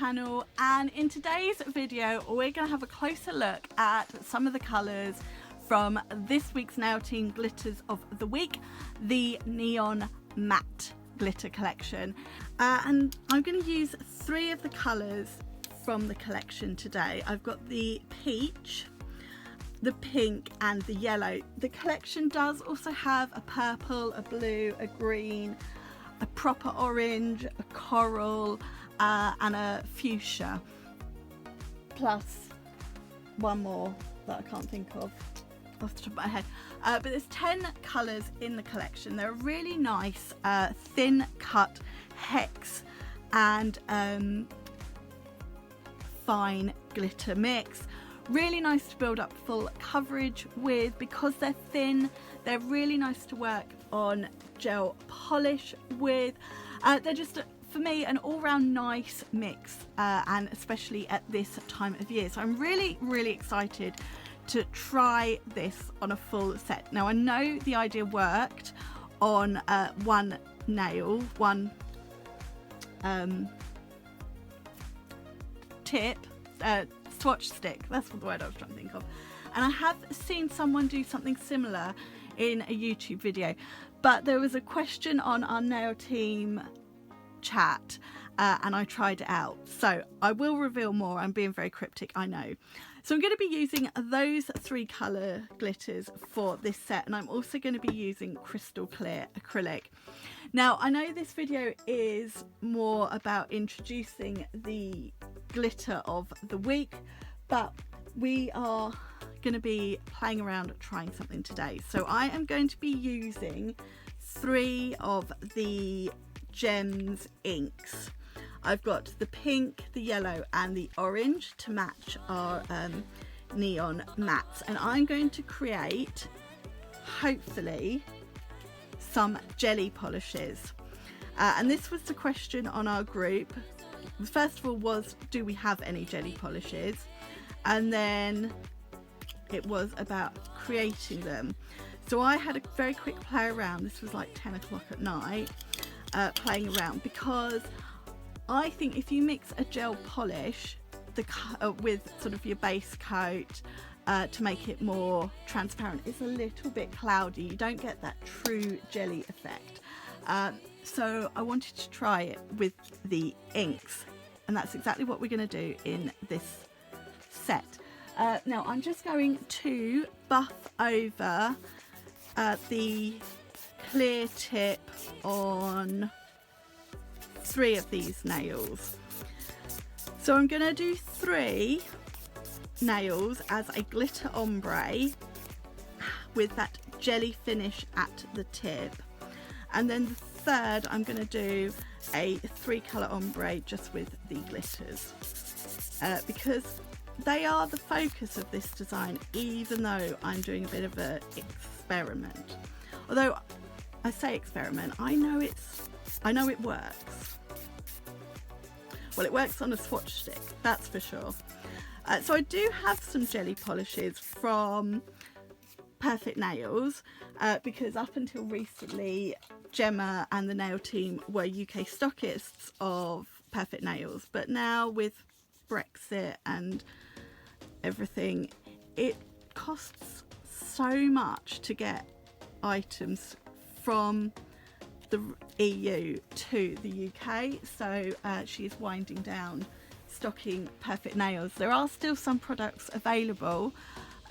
channel, and in today's video we're going to have a closer look at some of the colours from this week's Nail Team Glitters of the Week, the Neon Matte Glitter Collection. And I'm going to use 3 of the colours from the collection today. I've got the peach, the pink and the yellow. The collection does also have a purple, a blue, a green, a proper orange, a coral and a fuchsia, plus one more that I can't think of off the top of my head, but there's 10 colours in the collection. They're a really nice thin cut hex and fine glitter mix. Really nice to build up full coverage with. Because they're thin, they're really nice to work on gel polish with. They're just, for me, an all-round nice mix, and especially at this time of year. So I'm really excited to try this on a full set. Now I know the idea worked on one nail, one tip, swatch stick, that's the word I was trying to think of, and I have seen someone do something similar in a YouTube video, but there was a question on our Nail Team chat and I tried it out, so I will reveal more. I'm being very cryptic, I know. So I'm going to be using those 3 colour glitters for this set, and I'm also going to be using crystal clear acrylic. Now I know this video is more about introducing the glitter of the week, but we are going to be playing around trying something today. So I am going to be using 3 of the Gems inks. I've got the pink, the yellow and the orange to match our neon mattes, and I'm going to create, hopefully, some jelly polishes. And this was the question on our group. First of all was, do we have any jelly polishes? And then it was about creating them. So I had a very quick play around. This was like 10 o'clock at night, playing around, because I think if you mix a gel polish with sort of your base coat to make it more transparent, it's a little bit cloudy. You don't get that true jelly effect. So I wanted to try it with the inks, and that's exactly what we're going to do in this set. Now I'm just going to buff over the clear tip on 3 of these nails. So I'm going to do 3 nails as a glitter ombre with that jelly finish at the tip, and then the 3rd I'm going to do a 3 colour ombre just with the glitters, because they are the focus of this design, even though I'm doing a bit of an experiment. Although I say experiment, I know it works. Well, it works on a swatch stick, that's for sure. So I do have some jelly polishes from Perfect Nails, because up until recently Gemma and the Nail Team were UK stockists of Perfect Nails, but now with Brexit and everything, it costs so much to get items from the EU to the UK, so she is winding down stocking Perfect Nails. There are still some products available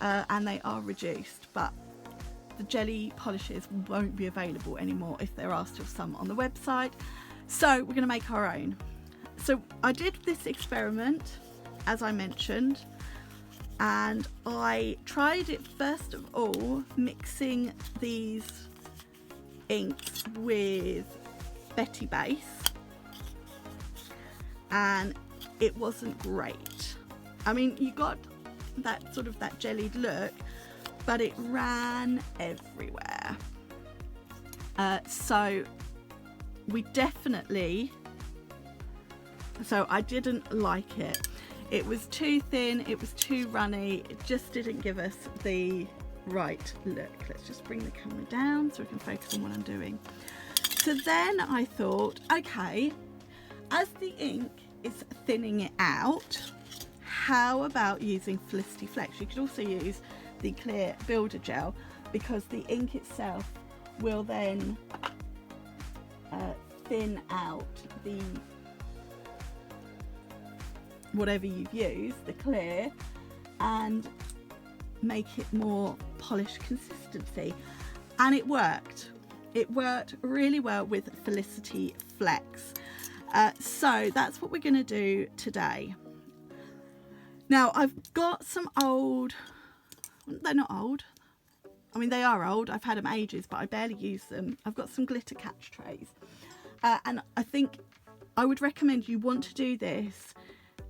and they are reduced, but the jelly polishes won't be available anymore if there are still some on the website. So we're going to make our own. So I did this experiment, as I mentioned, and I tried it first of all mixing these inks with Betty Base, and it wasn't great. I mean, you got that sort of that jellied look, but it ran everywhere. So I didn't like it. It was too thin, it was too runny, it just didn't give us the right look. Let's just bring the camera down so we can focus on what I'm doing. So then I thought, okay, as the ink is thinning it out, how about using Felicity Flex? You could also use the clear builder gel, because the ink itself will then thin out the whatever you've used, the clear, and make it more polished consistency. And it worked really well with Felicity Flex. So that's what we're going to do today. Now I've got some old, they're not old, I mean they are old, I've had them ages, but I barely use them. I've got some glitter catch trays, and I think I would recommend you want to do this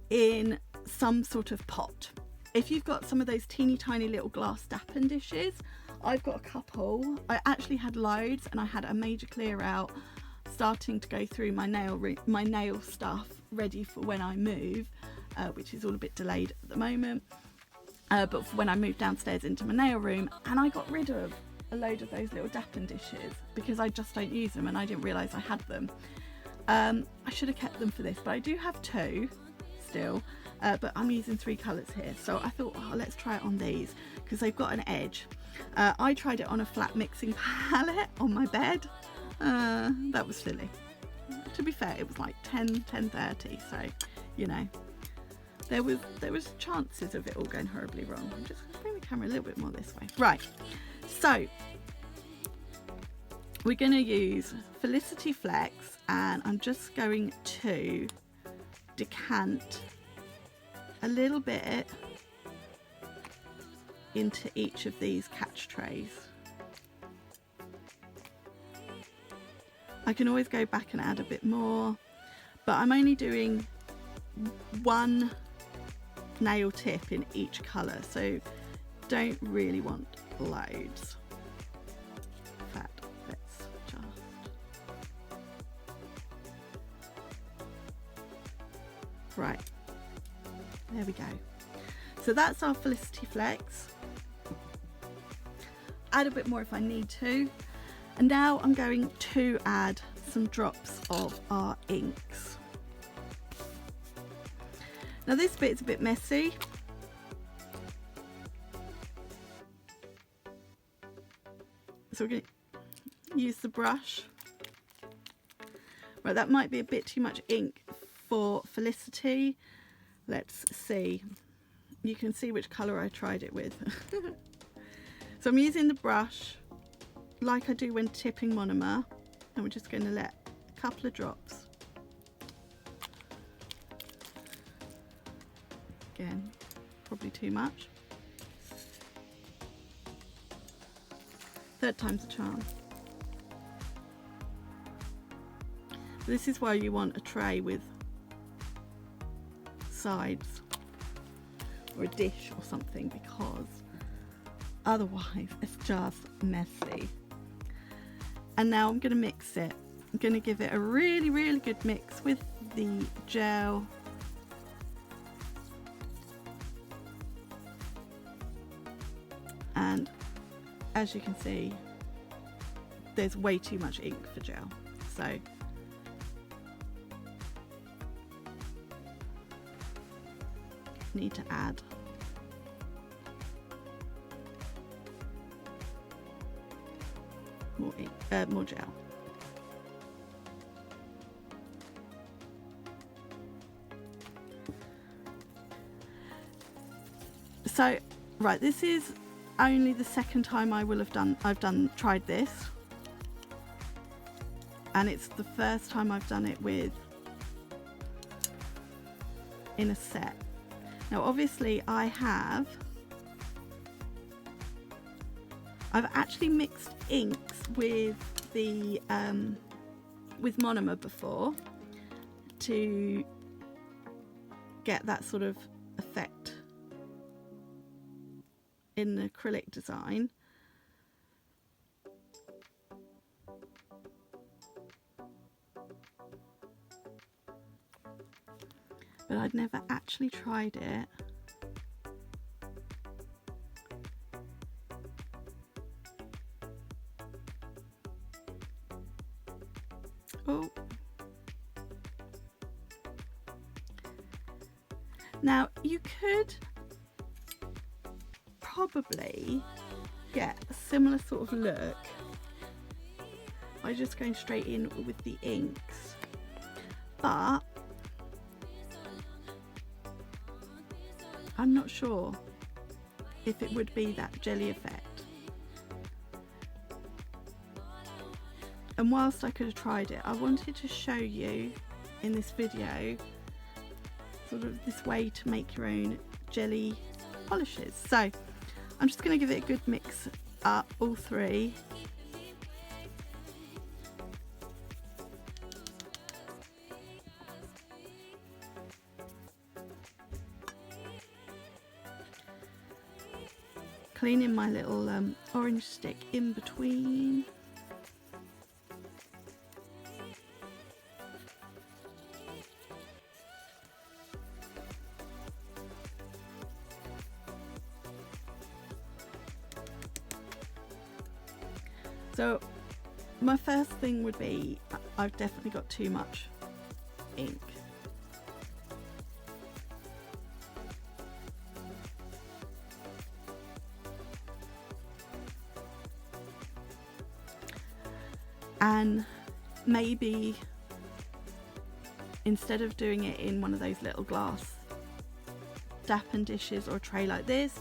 in some sort of pot. If you've got some of those teeny tiny little glass dappen dishes, I've got a couple. I actually had loads, and I had a major clear out starting to go through my nail stuff ready for when I move, which is all a bit delayed at the moment, but for when I moved downstairs into my nail room. And I got rid of a load of those little dappen dishes because I just don't use them, and I didn't realise I had them. I should have kept them for this, but I do have two still, but I'm using 3 colours here, so I thought, oh, let's try it on these because they've got an edge. I tried it on a flat mixing palette on my bed. That was silly. To be fair, it was like 10:30, so you know, there was chances of it all going horribly wrong. I'm just going to bring the camera a little bit more this way. Right, so we're going to use Felicity Flex, and I'm just going to decant a little bit into each of these catch trays. I can always go back and add a bit more, but I'm only doing 1 nail tip in each colour, so don't really want loads. In fact, let's just right, there we go. So that's our Felicity Flex. Add a bit more if I need to. And now I'm going to add some drops of our inks. Now this bit's a bit messy. So we're going to use the brush. Right, that might be a bit too much ink for Felicity. Let's see. You can see which colour I tried it with. So I'm using the brush like I do when tipping monomer, and we're just going to let a couple of drops. Again, probably too much. 3rd time's a charm. This is why you want a tray with sides or a dish or something, because otherwise it's just messy. And now I'm going to mix it. I'm going to give it a really, really good mix with the gel. And as you can see, there's way too much ink for gel. So need to add more ink, more gel. So right, this is only the 2nd time I've tried this, and it's the 1st time I've done it in a set. Now obviously I've actually mixed inks with the with monomer before to get that sort of effect in the acrylic design. But I'd never actually tried it Now you could probably get a similar sort of look by just going straight in with the inks, but I'm not sure if it would be that jelly effect. And whilst I could have tried it, I wanted to show you in this video sort of this way to make your own jelly polishes. So I'm just going to give it a good mix up, all three. Cleaning my little orange stick in between. So my first thing would be, I've definitely got too much ink. And maybe instead of doing it in one of those little glass dappen dishes or a tray like this,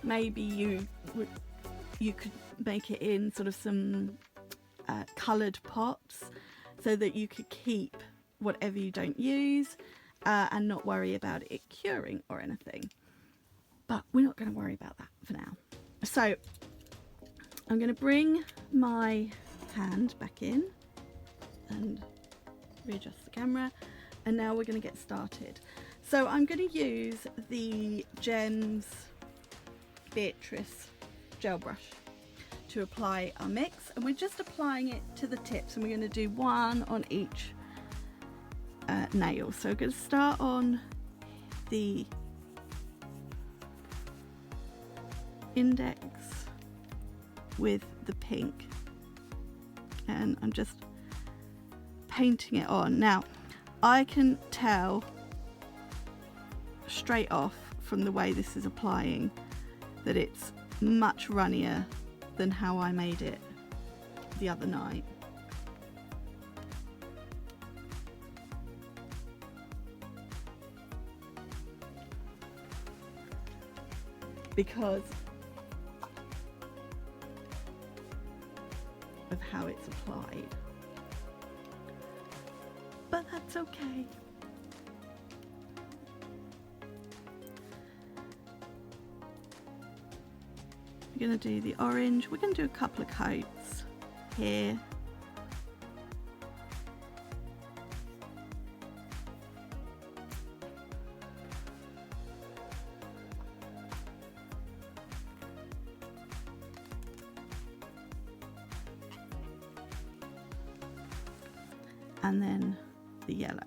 maybe you could make it in sort of some coloured pots, so that you could keep whatever you don't use and not worry about it curing or anything. But we're not going to worry about that for now. So I'm going to bring my hand back in and readjust the camera, and now we're going to get started. So I'm going to use the Gems Beatrice gel brush to apply our mix, and we're just applying it to the tips, and we're going to do one on each nail. So we're going to start on the index with the pink, and I'm just painting it on. Now I can tell straight off from the way this is applying that it's much runnier than how I made it the other night. Because of how it's applied. But that's okay. We're going to do the orange. We're going to do a couple of coats here. And then the yellow.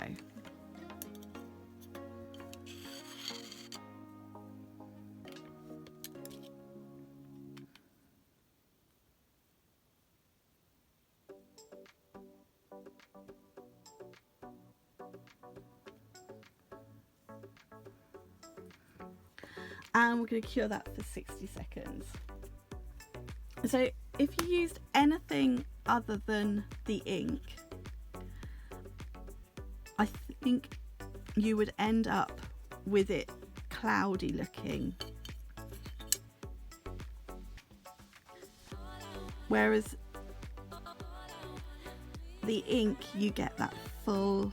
And we're going to cure that for 60 seconds. So if you used anything other than the ink, I think you would end up with it cloudy looking. Whereas the ink, you get that full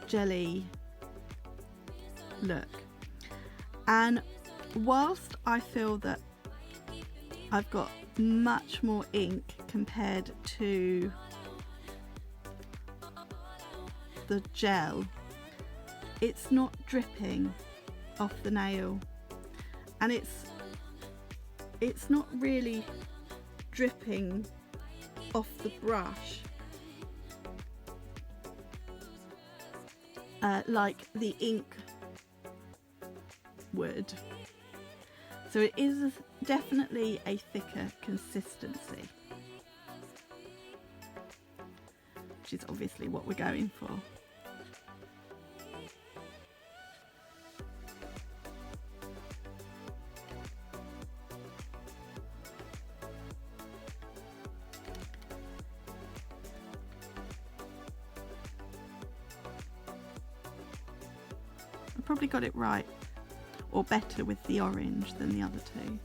jelly look. And whilst I feel that I've got much more ink compared to the gel, it's not dripping off the nail, and it's not really dripping off the brush like the ink would. So it is definitely a thicker consistency, which is obviously what we're going for. probably got it right, or better with the orange than the other two.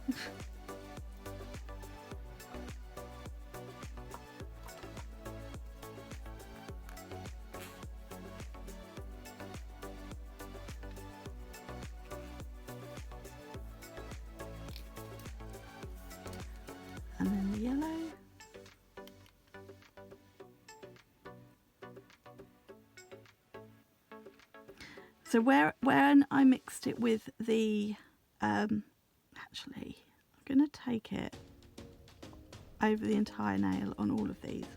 And then the yellow. So when I mixed it with the, actually, I'm going to take it over the entire nail on all of these.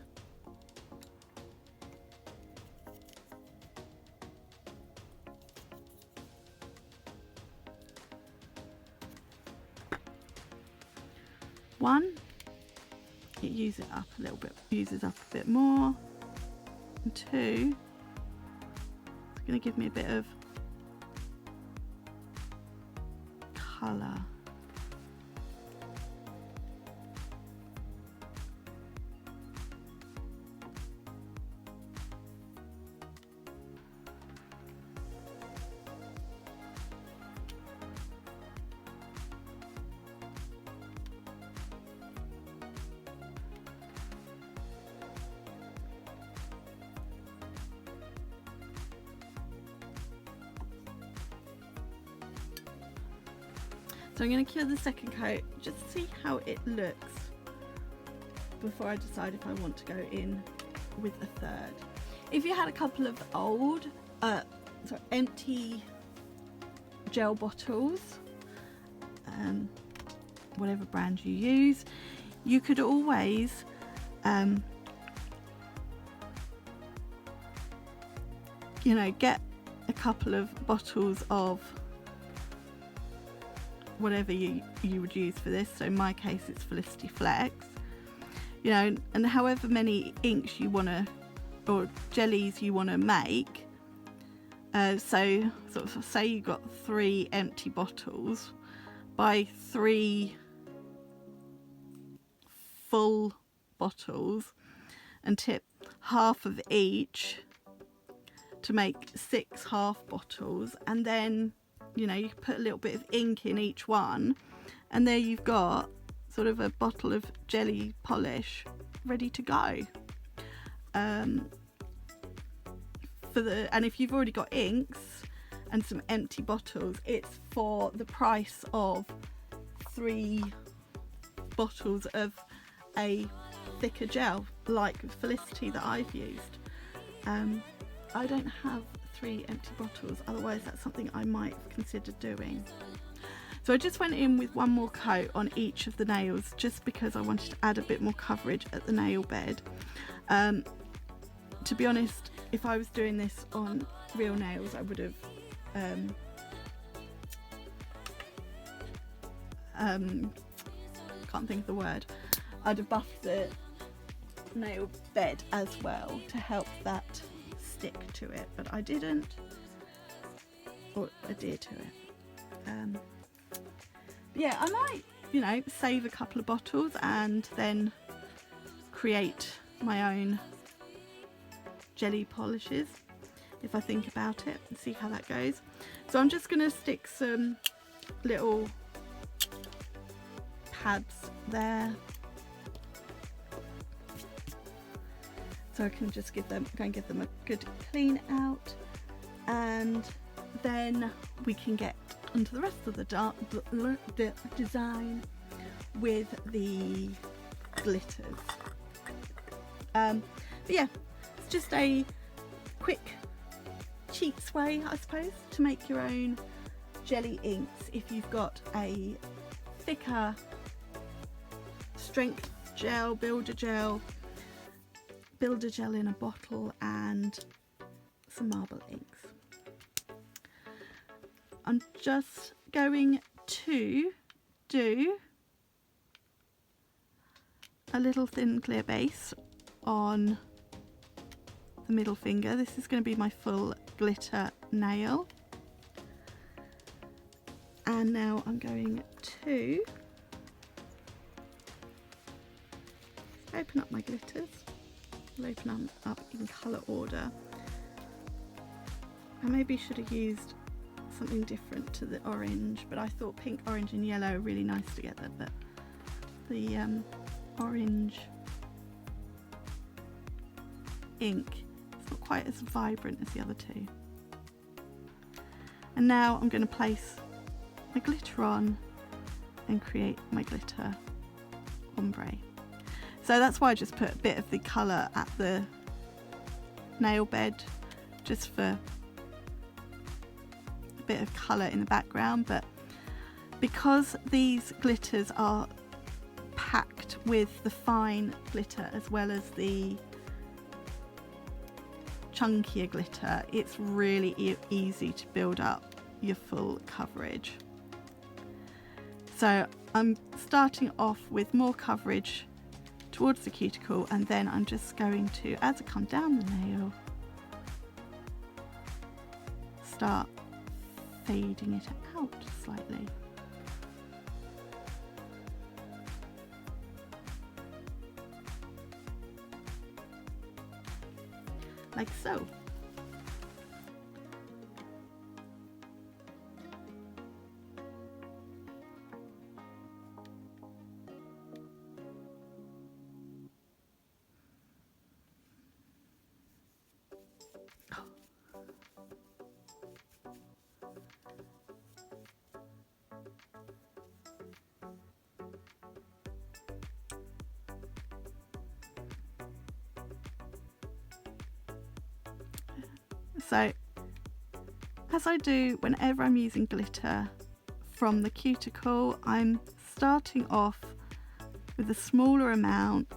One, it uses up a little bit, uses up a bit more. And two, it's going to give me a bit of colour. So I'm going to cure the second coat, just to see how it looks before I decide if I want to go in with a third. If you had a couple of old, empty gel bottles, whatever brand you use, you could always you know, get a couple of bottles of whatever you would use for this. So in my case it's Felicity Flex, you know, and however many inks you want to, or jellies you want to make, so sort of say you got 3 empty bottles, buy 3 full bottles and tip half of each to make 6 half bottles, and then, you know, you put a little bit of ink in each one, and there you've got sort of a bottle of jelly polish ready to go. And if you've already got inks and some empty bottles, it's for the price of 3 bottles of a thicker gel like Felicity that I've used. I don't have 3 empty bottles, otherwise that's something I might consider doing. So I just went in with one more coat on each of the nails, just because I wanted to add a bit more coverage at the nail bed. To be honest, if I was doing this on real nails, I would have can't think of the word, I'd have buffed the nail bed as well to help that stick to it, but I didn't, or adhere to it. Yeah, I might, you know, save a couple of bottles and then create my own jelly polishes if I think about it, and see how that goes. So I'm just going to stick some little pads there, so I can just go and give them a good clean out, and then we can get onto the rest of the design with the glitters. But yeah, it's just a quick cheats way, I suppose, to make your own jelly inks if you've got a thicker strength gel, builder gel in a bottle, and some marble inks. I'm just going to do a little thin clear base on the middle finger. This is going to be my full glitter nail. And now I'm going to open up my glitters. I'll open them up in colour order. I maybe should have used something different to the orange, but I thought pink, orange and yellow are really nice together, but the orange ink is not quite as vibrant as the other two. And now I'm going to place my glitter on and create my glitter ombre. So that's why I just put a bit of the colour at the nail bed, just for a bit of colour in the background. But because these glitters are packed with the fine glitter as well as the chunkier glitter, it's really easy to build up your full coverage. So I'm starting off with more coverage towards the cuticle, and then I'm just going to, as I come down the nail, start fading it out slightly. Like so. So, as I do whenever I'm using glitter from the cuticle, I'm starting off with a smaller amount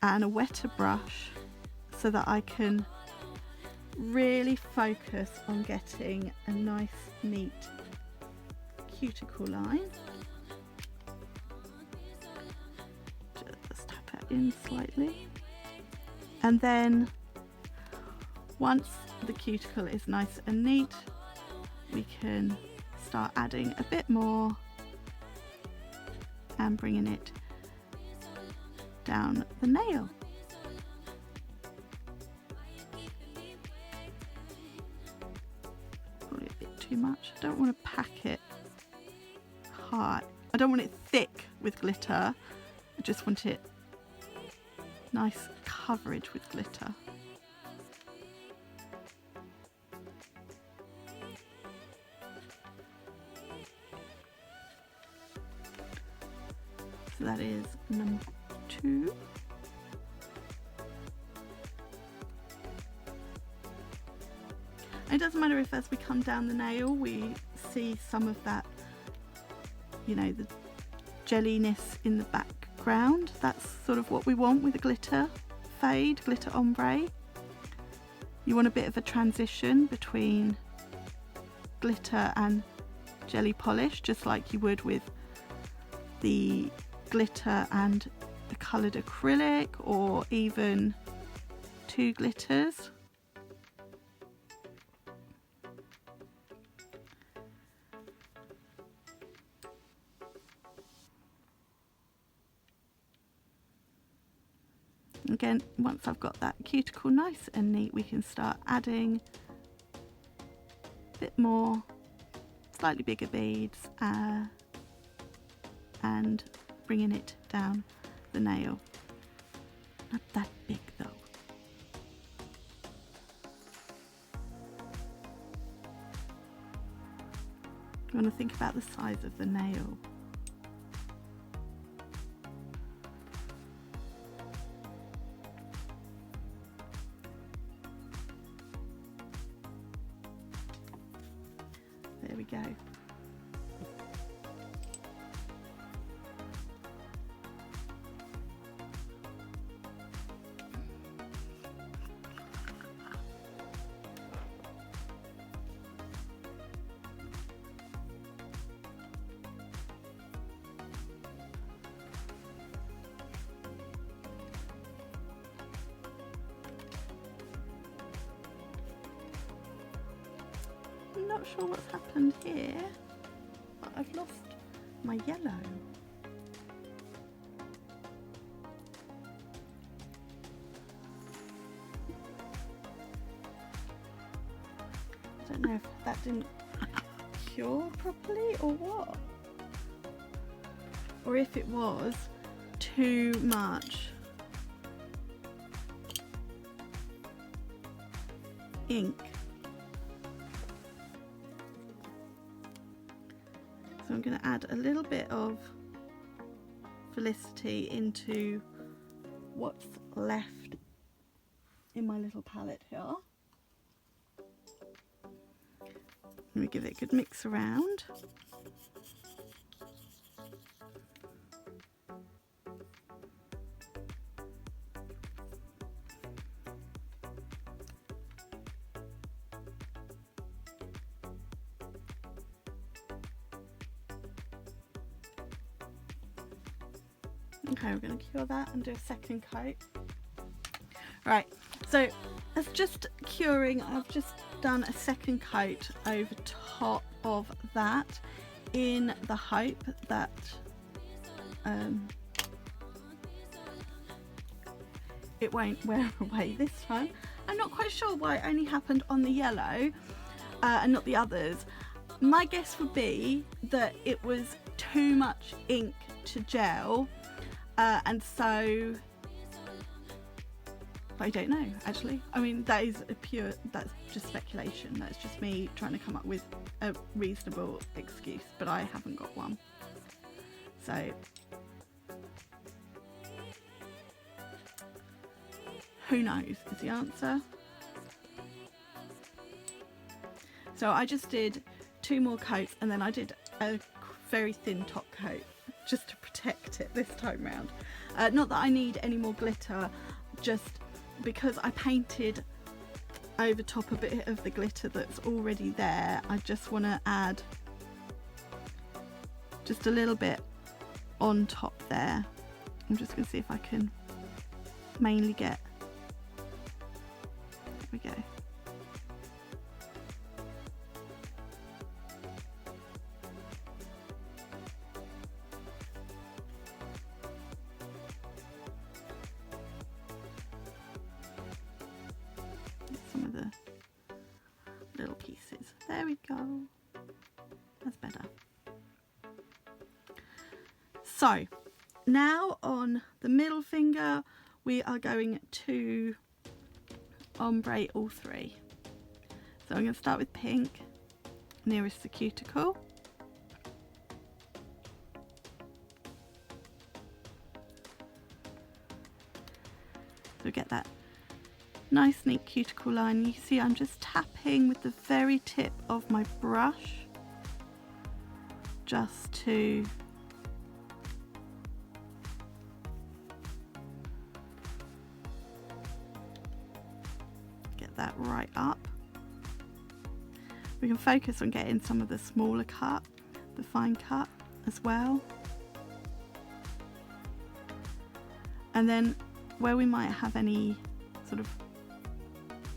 and a wetter brush so that I can really focus on getting a nice, neat cuticle line. Just tap it in slightly. And then once the cuticle is nice and neat, we can start adding a bit more and bringing it down the nail. Probably a bit too much. I don't want to pack it high. I don't want it thick with glitter. I just want it nice coverage with glitter. So that is number 2. It doesn't matter if as we come down the nail we see some of that, you know, the jelliness in the background. That's sort of what we want with a glitter fade, glitter ombre. You want a bit of a transition between glitter and jelly polish, just like you would with the glitter and the coloured acrylic, or even 2 glitters. Again, once I've got that cuticle nice and neat, we can start adding a bit more, slightly bigger beads, and bringing it down the nail. Not that big though. You want to think about the size of the nail. There we go. I'm not sure what's happened here, but I've lost my yellow. I don't know if that didn't cure properly or what, or if it was too much ink. So I'm going to add a little bit of Felicity into what's left in my little palette here. Let me give it a good mix around. Okay, we're going to cure that and do a second coat. Right, so as just curing, I've just done a second coat over top of that in the hope that it won't wear away this time. I'm not quite sure why it only happened on the yellow and not the others. My guess would be that it was too much ink to gel, and so I don't know actually. I mean, that's just speculation. That's just me trying to come up with a reasonable excuse, but I haven't got one. So who knows is the answer. So I just did 2 more coats and then I did a very thin top coat just to protect it this time round. Not that I need any more glitter, just because I painted over top a bit of the glitter that's already there. I just want to add just a little bit on top there. I'm just going to see if I can mainly get, there we go. Some of the little pieces. There we go. That's better. So now on the middle finger we are going to ombre all 3. So I'm going to start with pink nearest the cuticle. So get that nice neat cuticle line. You see I'm just tapping with the very tip of my brush just to get that right up. We can focus on getting some of the smaller cut, the fine cut as well. And then where we might have any sort of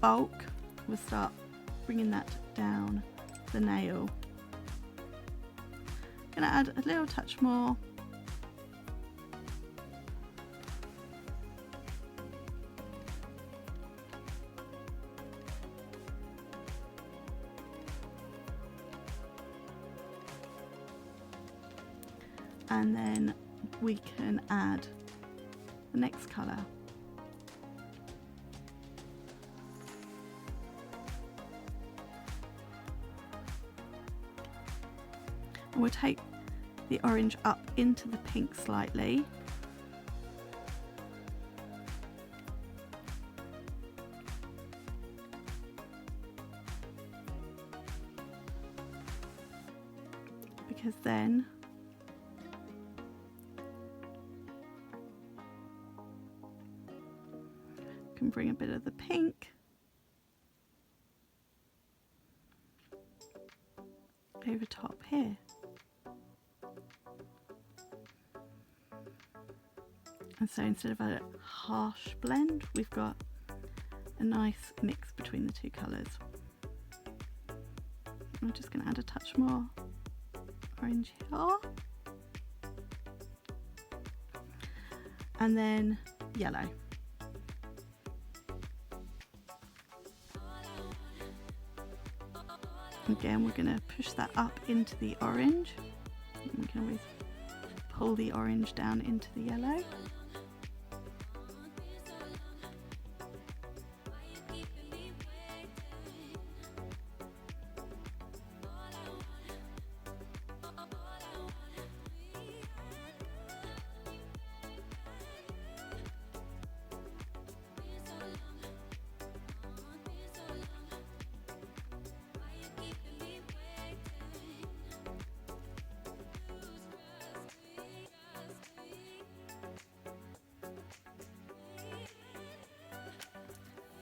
bulk, we'll start bringing that down the nail. Gonna add a little touch more. And then we can add the next colour. And we'll take the orange up into the pink slightly. Because then we can bring a bit of the pink over top here. And so instead of a harsh blend, we've got a nice mix between the 2 colours. I'm just going to add a touch more orange here. And then yellow. Again, we're going to push that up into the orange. And we can always pull the orange down into the yellow.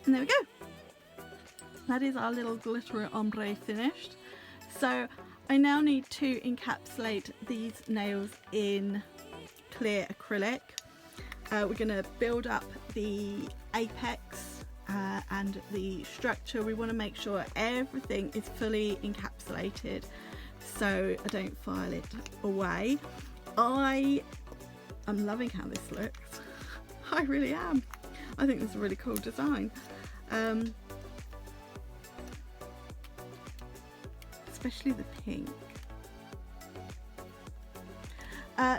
And there we go. That is our little glitter ombre finished. So I now need to encapsulate these nails in clear acrylic. We're going to build up the apex and the structure. We want to make sure everything is fully encapsulated so I don't file it away. I am loving how this looks. I really am. I think this is a really cool design. Especially the pink.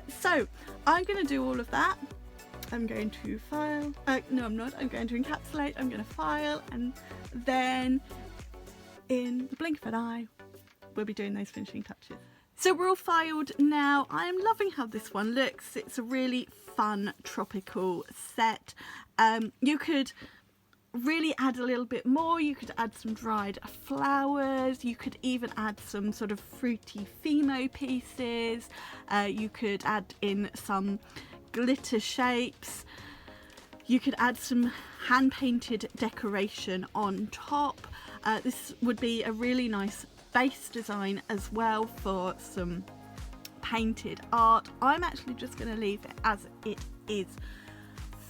So I'm going to do all of that. I'm going to file, no I'm not, I'm going to encapsulate, I'm going to file, and then in the blink of an eye we'll be doing those finishing touches. So we're all filed now. I am loving how this one looks. It's a really fun tropical set. You could really add a little bit more. You could add some dried flowers. You could even add some sort of fruity Fimo pieces. You could add in some glitter shapes. You could add some hand painted decoration on top. This would be a really nice base design as well for some painted art. I'm actually just going to leave it as it is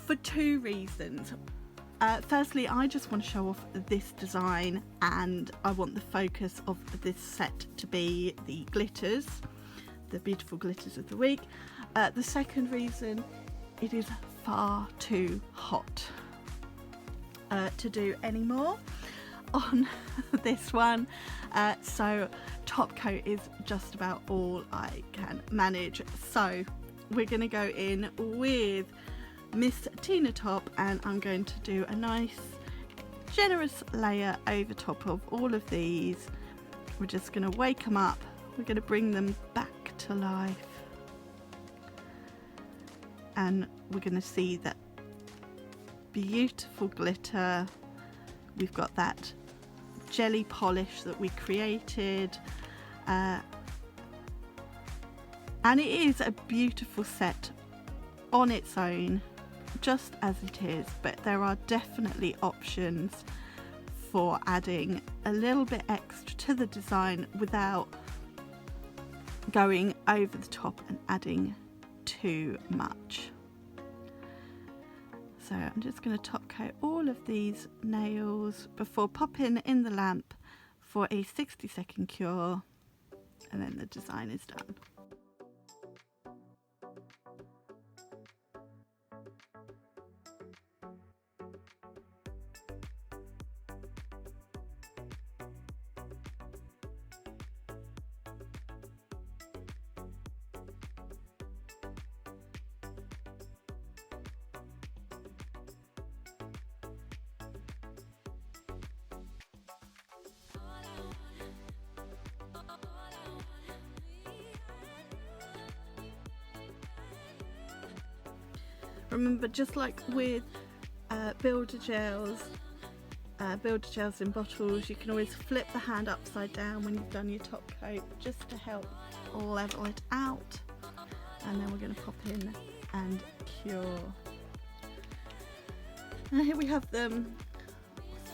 for two reasons. Firstly, I just want to show off this design and I want the focus of this set to be the glitters, the beautiful glitters of the week. The second reason, it is far too hot to do any more on this one, so top coat is just about all I can manage. So we're going to go in with Miss Tina Top and I'm going to do a nice generous layer over top of all of these. We're just going to wake them up, we're going to bring them back to life, and we're going to see that beautiful glitter. We've got that jelly polish that we created, and it is a beautiful set on its own just as it is, but there are definitely options for adding a little bit extra to the design without going over the top and adding too much. So I'm just going to top coat all of these nails before popping in the lamp for a 60-second cure, and then the design is done. Remember, just like with builder gels in bottles, you can always flip the hand upside down when you've done your top coat just to help level it out. And then we're going to pop in and cure. And here we have them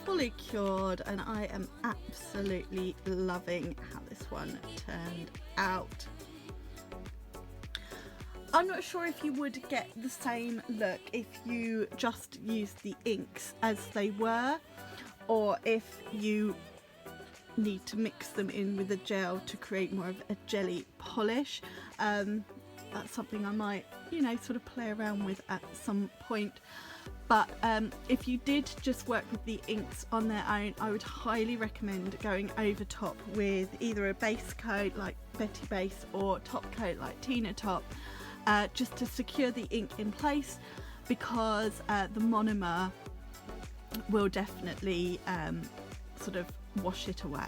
fully cured, and I am absolutely loving how this one turned out. I'm not sure if you would get the same look if you just used the inks as they were, or if you need to mix them in with a gel to create more of a jelly polish. That's something I might, sort of play around with at some point. But if you did just work with the inks on their own, I would highly recommend going over top with either a base coat like Betty Base or top coat like Tina Top, just to secure the ink in place, because the monomer will definitely sort of wash it away.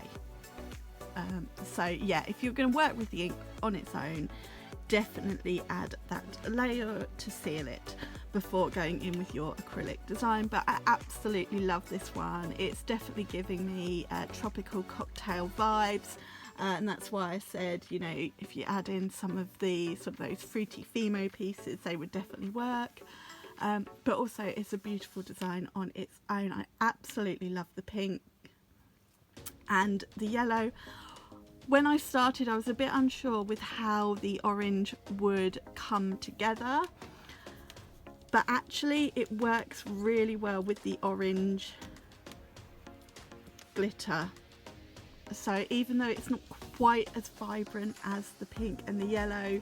So yeah, if you're going to work with the ink on its own, definitely add that layer to seal it before going in with your acrylic design. But I absolutely love this one. It's definitely giving me tropical cocktail vibes, and that's why I said, you know, if you add in some of the sort of those fruity Fimo pieces, they would definitely work. But also it's a beautiful design on its own. I absolutely love the pink and the yellow. When I started, I was a bit unsure with how the orange would come together, but actually it works really well with the orange glitter. So even though it's not quite as vibrant as the pink and the yellow,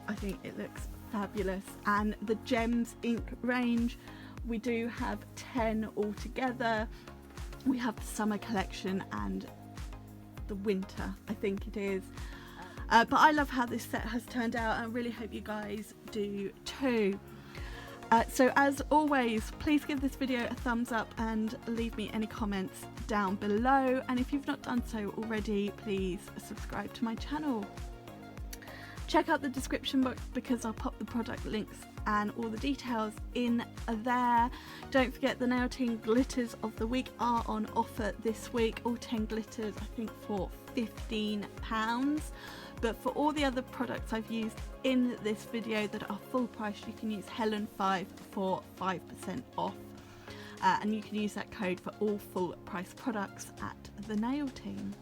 I think it looks fabulous. And the Gems ink range, we do have 10 altogether. We have the summer collection and the winter, I think it is. But I love how this set has turned out. I really hope you guys do too. So as always, please give this video a thumbs up and leave me any comments down below. And if you've not done so already, please subscribe to my channel. Check out the description box because I'll pop the product links and all the details in there. Don't forget the Nail Team glitters of the week are on offer this week. All 10 glitters, I think, for £15. But for all the other products I've used in this video that are full price, you can use Helen 5 for 5% off. And you can use that code for all full price products at the Nail Team.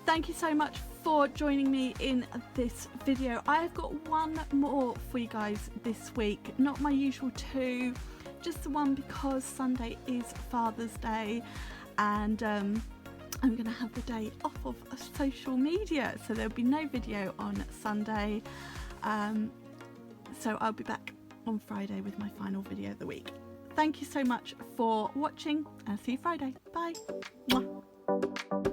Thank you so much for joining me in this video. I've got one more for you guys this week, not my usual two, just the one because Sunday is Father's Day, and I'm going to have the day off of social media, so there'll be no video on Sunday. So I'll be back on Friday with my final video of the week. Thank you so much for watching, and see you Friday. Bye. Mwah.